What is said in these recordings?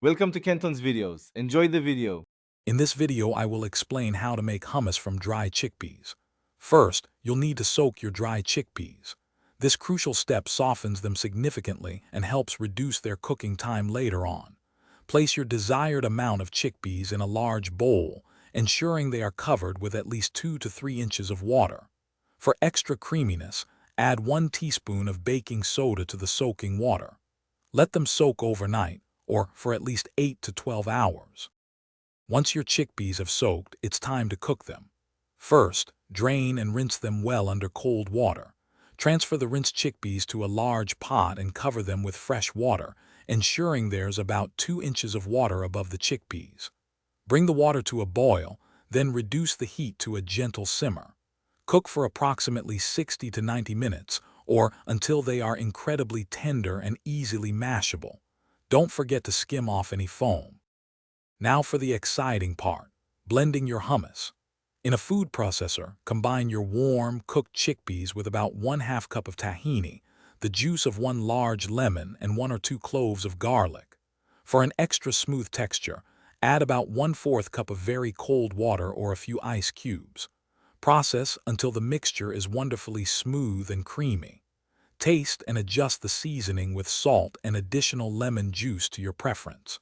Welcome to Kenton's videos. Enjoy the video. In this video, I will explain how to make hummus from dry chickpeas. First, you'll need to soak your dry chickpeas. This crucial step softens them significantly and helps reduce their cooking time later on. Place your desired amount of chickpeas in a large bowl, ensuring they are covered with at least 2 to 3 inches of water. For extra creaminess, add 1 teaspoon of baking soda to the soaking water. Let them soak overnight, or for at least 8 to 12 hours. Once your chickpeas have soaked, it's time to cook them. First, drain and rinse them well under cold water. Transfer the rinsed chickpeas to a large pot and cover them with fresh water, ensuring there's about 2 inches of water above the chickpeas. Bring the water to a boil, then reduce the heat to a gentle simmer. Cook for approximately 60 to 90 minutes, or until they are incredibly tender and easily mashable. Don't forget to skim off any foam. Now for the exciting part, blending your hummus. In a food processor, combine your warm, cooked chickpeas with about 1/2 cup of tahini, the juice of 1 large lemon, and 1 or 2 cloves of garlic. For an extra smooth texture, add about 1/4 cup of very cold water or a few ice cubes. Process until the mixture is wonderfully smooth and creamy. Taste and adjust the seasoning with salt and additional lemon juice to your preference.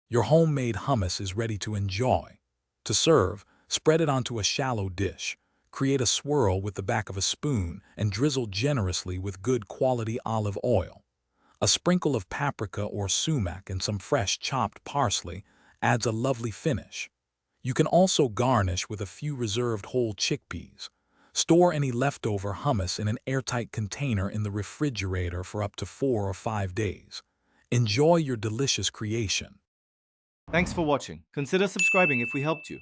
Your homemade hummus is ready to enjoy. To serve, spread it onto a shallow dish. Create a swirl with the back of a spoon and drizzle generously with good quality olive oil. A sprinkle of paprika or sumac and some fresh chopped parsley adds a lovely finish. You can also garnish with a few reserved whole chickpeas. Store any leftover hummus in an airtight container in the refrigerator for up to 4 or 5 days. Enjoy your delicious creation. Thanks for watching. Consider subscribing if we helped you.